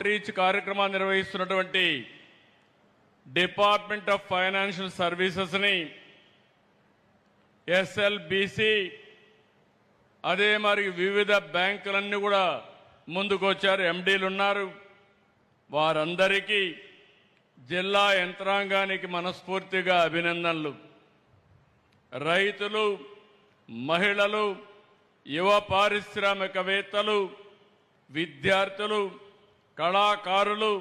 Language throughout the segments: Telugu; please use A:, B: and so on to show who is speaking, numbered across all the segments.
A: రీచ్ కార్యక్రమాన్ని నిర్వహిస్తున్నటువంటి డిపార్ట్మెంట్ ఆఫ్ ఫైనాన్షియల్ సర్వీసెస్ని ఎస్ఎల్బిసి అదే మరి వివిధ బ్యాంకులన్నీ కూడా ముందుకొచ్చారు. ఎండీలు ఉన్నారు. వారందరికీ జిల్లా యంత్రాంగానికి మనస్ఫూర్తిగా అభినందనలు. రైతులు, మహిళలు, యువ పారిశ్రామికవేత్తలు, విద్యార్థులు, కళాకారులు,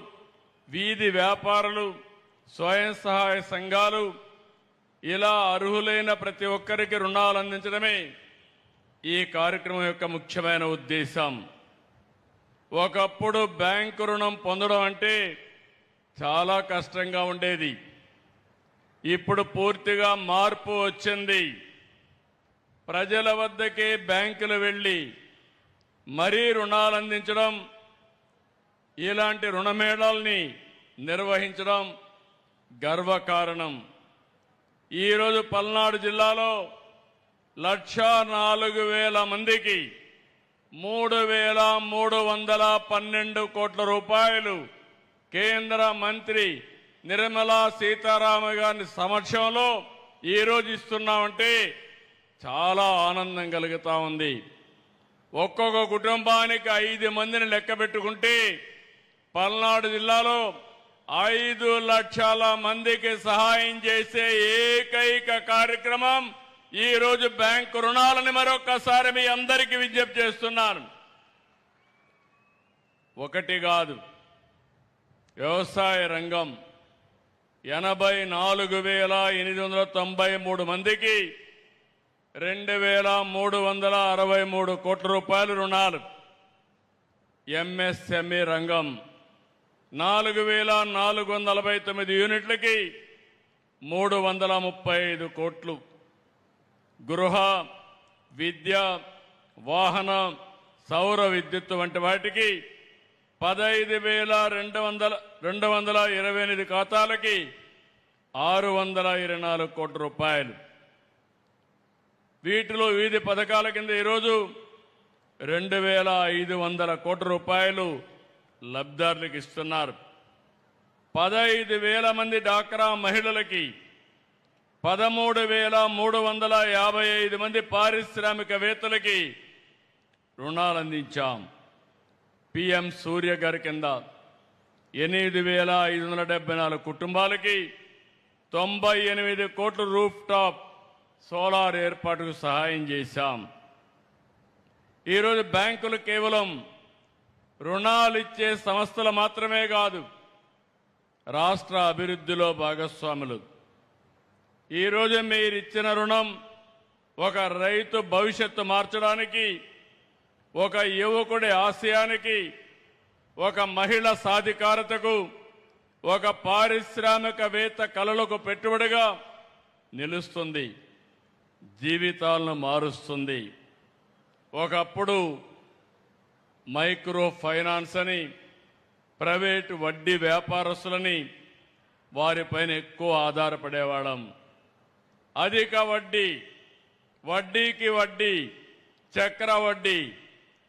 A: వీధి వ్యాపారులు, స్వయం సహాయ సంఘాలు ఇలా అర్హులైన ప్రతి ఒక్కరికి రుణాలు అందించడమే ఈ కార్యక్రమం యొక్క ముఖ్యమైన ఉద్దేశం. ఒకప్పుడు బ్యాంకు రుణం పొందడం అంటే చాలా కష్టంగా ఉండేది. ఇప్పుడు పూర్తిగా మార్పు వచ్చింది. ప్రజల వద్దకే బ్యాంకులు వెళ్ళి మరీ రుణాలు అందించడం, ఇలాంటి రుణమేళాల్ని నిర్వహించడం గర్వకారణం. ఈరోజు పల్నాడు జిల్లాలో 1,04,000 మందికి 3,312 కోట్ల రూపాయలు కేంద్ర మంత్రి నిర్మలా సీతారామన్ గారి సమక్షంలో ఈరోజు ఇస్తున్నామంటే చాలా ఆనందం కలుగుతా ఉంది. ఒక్కొక్క కుటుంబానికి 5 మందిని లెక్క పెట్టుకుంటే పల్నాడు జిల్లాలో 5 లక్షల మందికి సహాయం చేసే ఏకైక కార్యక్రమం ఈరోజు బ్యాంకు రుణాలని మరొక్కసారి మీ అందరికీ విజ్ఞప్తి చేస్తున్నాను. ఒకటి కాదు, వ్యవసాయ రంగం 84,893 మందికి 2,363 కోట్ల రూపాయలు రుణాలు. ఎంఎస్ఎంఈ రంగం 4,449 యూనిట్లకి 335 కోట్లు. గృహ, విద్య, వాహన, సౌర విద్యుత్ వంటి వాటికి 15,228 ఖాతాలకి 624 కోట్ల రూపాయలు. వీటిలో వివిధ పథకాల కింద ఈరోజు 2,500 కోట్ల రూపాయలు లబ్ధిదారులకు ఇస్తున్నారు. 15,000 మంది డాక్రా మహిళలకి, 13,355 మంది పారిశ్రామికవేత్తలకి రుణాలు అందించాం. పిఎం సూర్య గారి కింద 8,574 కుటుంబాలకి 98 కోట్ల రూఫ్ టాప్ సోలార్ ఏర్పాటుకు సహాయం చేశాం. ఈరోజు బ్యాంకులు కేవలం రుణాలు ఇచ్చే సంస్థలు మాత్రమే కాదు, రాష్ట్ర అభివృద్ధిలో భాగస్వాములు. ఈరోజు మీరు ఇచ్చిన రుణం ఒక రైతు భవిష్యత్తు మార్చడానికి, ఒక యువకుడి ఆశయానికి, ఒక మహిళ సాధికారతకు, ఒక పారిశ్రామికవేత్త కలలకు పెట్టుబడిగా నిలుస్తుంది, జీవితాలను మారుస్తుంది. ఒకప్పుడు మైక్రో ఫైనాన్స్ అని ప్రైవేటు వడ్డీ వ్యాపారస్తులని వారిపైన ఎక్కువ ఆధారపడేవాళ్ళం. అధిక వడ్డీ, వడ్డీకి వడ్డీ, చక్ర వడ్డీ,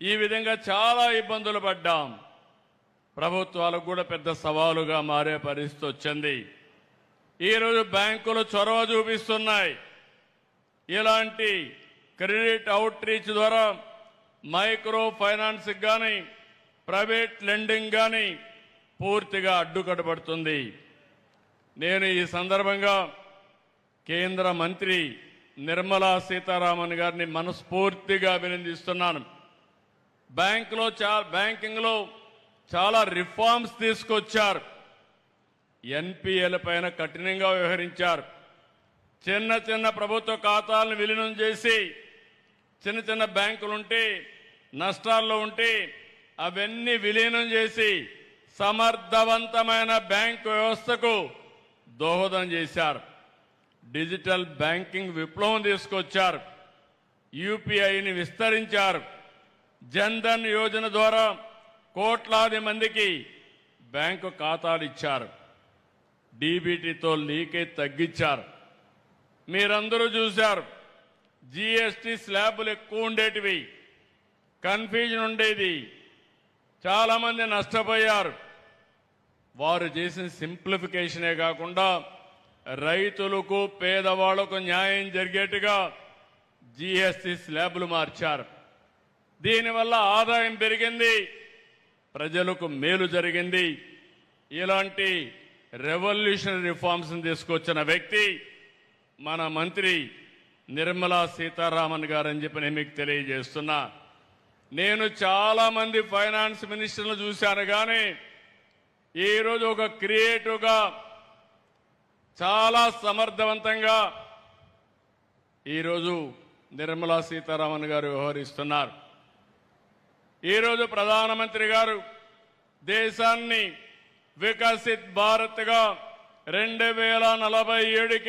A: ఈ విధంగా చాలా ఇబ్బందులు పడ్డాం. ప్రభుత్వాలకు కూడా పెద్ద సవాలుగా మారే పరిస్థితి వచ్చింది. ఈరోజు బ్యాంకులు చొరవ చూపిస్తున్నాయి. ఇలాంటి క్రెడిట్ అవుట్ రీచ్ ద్వారా మైక్రో ఫైనాన్స్ కానీ ప్రైవేట్ లెండింగ్ కానీ పూర్తిగా అడ్డుకట్టబడుతుంది. నేను ఈ సందర్భంగా కేంద్ర మంత్రి నిర్మలా సీతారామన్ గారిని మనస్ఫూర్తిగా అభినందిస్తున్నాను. బ్యాంకింగ్లో చాలా రిఫార్మ్స్ తీసుకొచ్చారు. ఎన్పిఎల పైన కఠినంగా వ్యవహరించారు. చిన్న చిన్న ప్రభుత్వ ఖాతాలను విలీనం చేసి చిన్న చిన్న బ్యాంకులుంటే నష్టాల్లో ఉంటే అవన్నీ విలీనం చేసి సమర్థవంతమైన బ్యాంకు వ్యవస్థకు దోహదం చేశారు. డిజిటల్ బ్యాంకింగ్ విప్లవం తీసుకొచ్చారు. యూపీఐని విస్తరించారు. జన్ధన్ యోజన ద్వారా కోట్లాది మందికి బ్యాంకు ఖాతాలు ఇచ్చారు. డీబీటీతో లీకేజ్ తగ్గించారు. మీరందరూ చూశారు. జీఎస్టీ స్లాబులు ఎక్కువ ఉండేటివి, కన్ఫ్యూజన్ ఉండేది. చాలా మంది నష్టపోయారు. వారు చేసిన సింప్లిఫికేషనే కాకుండా రైతులకు పేదవాళ్లకు న్యాయం జరిగేట్టుగా జీఎస్టీ స్లాబులు మార్చారు. దీనివల్ల ఆదాయం పెరిగింది, ప్రజలకు మేలు జరిగింది. ఇలాంటి రెవల్యూషనరీ రిఫార్మ్స్ తీసుకొచ్చిన వ్యక్తి మన మంత్రి నిర్మలా సీతారామన్ గారని చెప్పి నేను మీకు తెలియజేస్తున్నా. నేను చాలా మంది ఫైనాన్స్ మినిస్టర్లు చూశాను, కానీ ఈరోజు ఒక క్రియేటివ్గా చాలా సమర్థవంతంగా ఈరోజు నిర్మలా సీతారామన్ గారు వ్యవహరిస్తున్నారు. ఈరోజు ప్రధానమంత్రి గారు దేశాన్ని వికసిత్ భారత్గా 2047కి